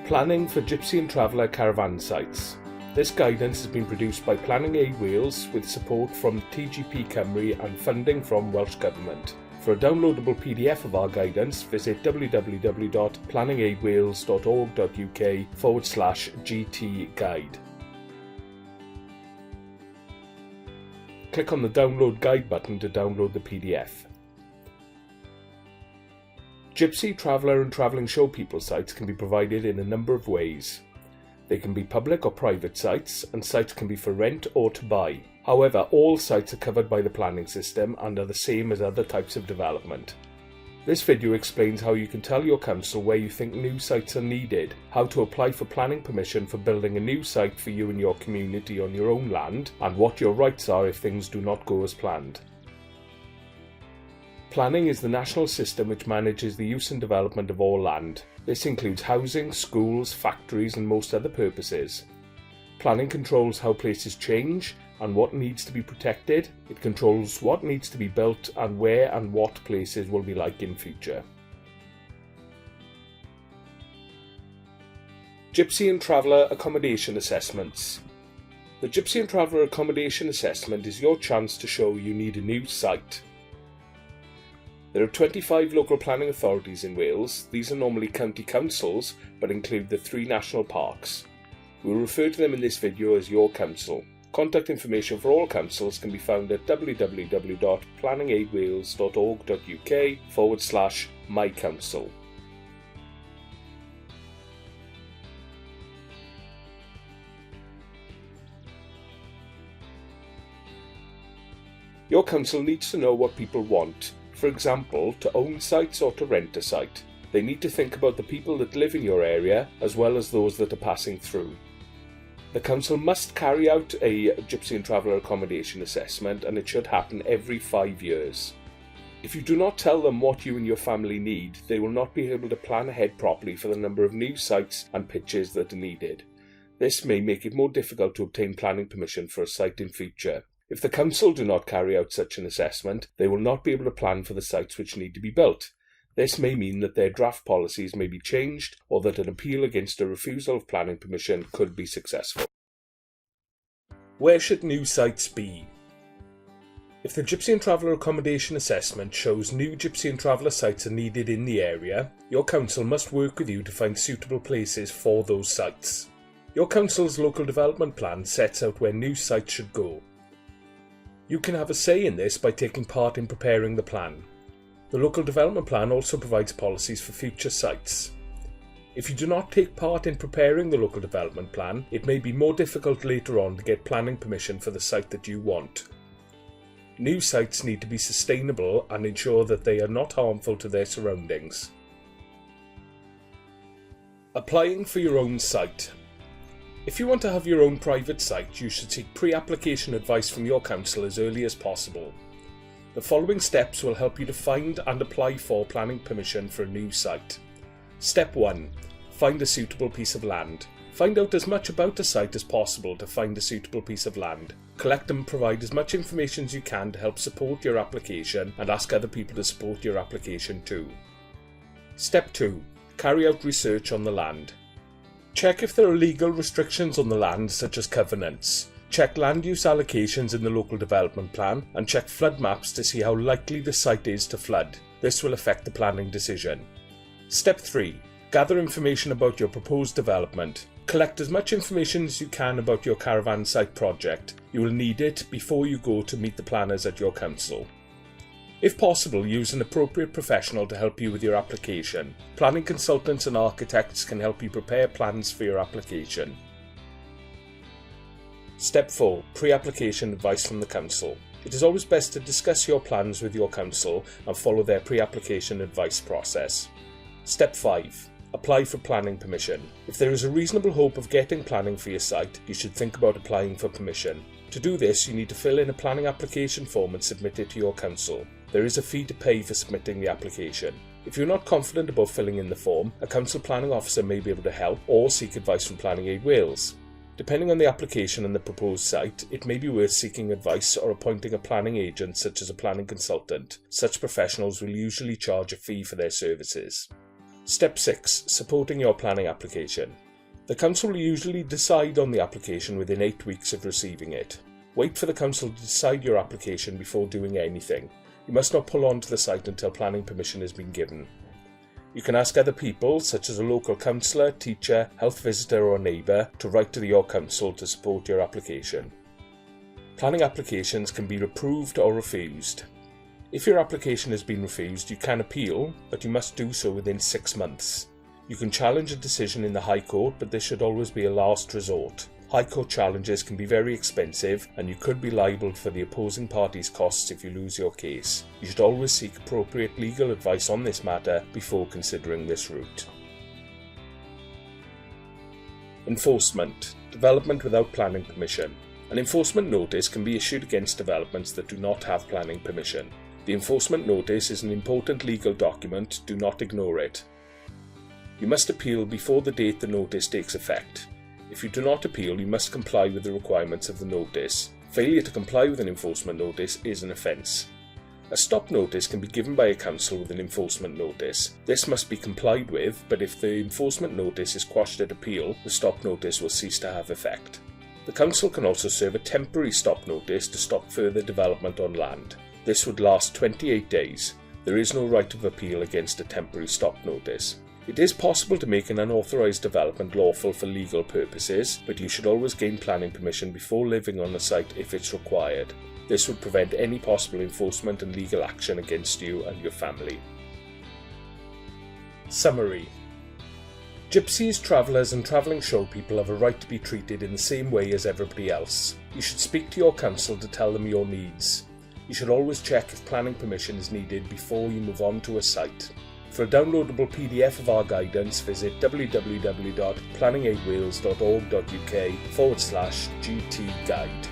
Planning for Gypsy and Traveller caravan sites. This guidance has been produced by Planning Aid Wales with support from TGP Cymru and funding from Welsh Government. For a downloadable PDF of our guidance, visit www.planningaidwales.org.uk/GT guide. Click on the Download Guide button to download the PDF. Gypsy, Traveller and Travelling Show People sites can be provided in a number of ways. They can be public or private sites, and sites can be for rent or to buy. However, all sites are covered by the planning system and are the same as other types of development. This video explains how you can tell your council where you think new sites are needed, how to apply for planning permission for building a new site for you and your community on your own land, and what your rights are if things do not go as planned. Planning is the national system which manages the use and development of all land. This includes housing, schools, factories and most other purposes. Planning controls how places change and what needs to be protected. It controls what needs to be built and where and what places will be like in future. Gypsy and Traveller Accommodation Assessments. The Gypsy and Traveller Accommodation Assessment is your chance to show you need a new site. There are 25 local planning authorities in Wales. These are normally county councils, but include the 3 national parks. We'll refer to them in this video as your council. Contact information for all councils can be found at www.planningaidwales.org.uk/mycouncil. Your council needs to know what people want. For example, to own sites or to rent a site. They need to think about the people that live in your area as well as those that are passing through. The council must carry out a Gypsy and Traveller accommodation assessment, and it should happen every 5 years. If you do not tell them what you and your family need, they will not be able to plan ahead properly for the number of new sites and pitches that are needed. This may make it more difficult to obtain planning permission for a site in future. If the council do not carry out such an assessment, they will not be able to plan for the sites which need to be built. This may mean that their draft policies may be changed, or that an appeal against a refusal of planning permission could be successful. Where should new sites be? If the Gypsy and Traveller Accommodation Assessment shows new Gypsy and Traveller sites are needed in the area, your council must work with you to find suitable places for those sites. Your council's local development plan sets out where new sites should go. You can have a say in this by taking part in preparing the plan. The local development plan also provides policies for future sites. If you do not take part in preparing the local development plan, it may be more difficult later on to get planning permission for the site that you want. New sites need to be sustainable and ensure that they are not harmful to their surroundings. Applying for your own site. If you want to have your own private site, you should seek pre-application advice from your council as early as possible. The following steps will help you to find and apply for planning permission for a new site. Step 1. Find a suitable piece of land. Find out as much about a site as possible to find a suitable piece of land. Collect and provide as much information as you can to help support your application, and ask other people to support your application too. Step 2. Carry out research on the land. Check if there are legal restrictions on the land, such as covenants. Check land use allocations in the local development plan, and check flood maps to see how likely the site is to flood. This will affect the planning decision. Step 3. Gather information about your proposed development. Collect as much information as you can about your caravan site project. You will need it before you go to meet the planners at your council. If possible, use an appropriate professional to help you with your application. Planning consultants and architects can help you prepare plans for your application. Step 4. Pre-application advice from the council. It is always best to discuss your plans with your council and follow their pre-application advice process. Step 5. Apply for planning permission. If there is a reasonable hope of getting planning for your site, you should think about applying for permission. To do this, you need to fill in a planning application form and submit it to your council. There is a fee to pay for submitting the application. If you're not confident about filling in the form, a council planning officer may be able to help or seek advice from Planning Aid Wales. Depending on the application and the proposed site, it may be worth seeking advice or appointing a planning agent such as a planning consultant. Such professionals will usually charge a fee for their services. Step 6. Supporting your planning application. The council will usually decide on the application within 8 weeks of receiving it. Wait for the council to decide your application before doing anything. You must not pull onto the site until planning permission has been given. You can ask other people, such as a local councillor, teacher, health visitor or neighbour, to write to your council to support your application. Planning applications can be approved or refused. If your application has been refused, you can appeal, but you must do so within 6 months. You can challenge a decision in the High Court, but this should always be a last resort. High Court challenges can be very expensive, and you could be liable for the opposing party's costs if you lose your case. You should always seek appropriate legal advice on this matter before considering this route. Enforcement. Development without planning permission. An enforcement notice can be issued against developments that do not have planning permission. The enforcement notice is an important legal document. Do not ignore it. You must appeal before the date the notice takes effect. If you do not appeal, you must comply with the requirements of the notice. Failure to comply with an enforcement notice is an offence. A stop notice can be given by a council with an enforcement notice. This must be complied with, but if the enforcement notice is quashed at appeal, the stop notice will cease to have effect. The council can also serve a temporary stop notice to stop further development on land. This would last 28 days. There is no right of appeal against a temporary stop notice. It is possible to make an unauthorised development lawful for legal purposes, but you should always gain planning permission before living on the site if it's required. This would prevent any possible enforcement and legal action against you and your family. Summary. Gypsies, travellers and travelling show people have a right to be treated in the same way as everybody else. You should speak to your council to tell them your needs. You should always check if planning permission is needed before you move on to a site. For a downloadable PDF of our guidance, visit www.planningaidwales.org.uk/GT guide.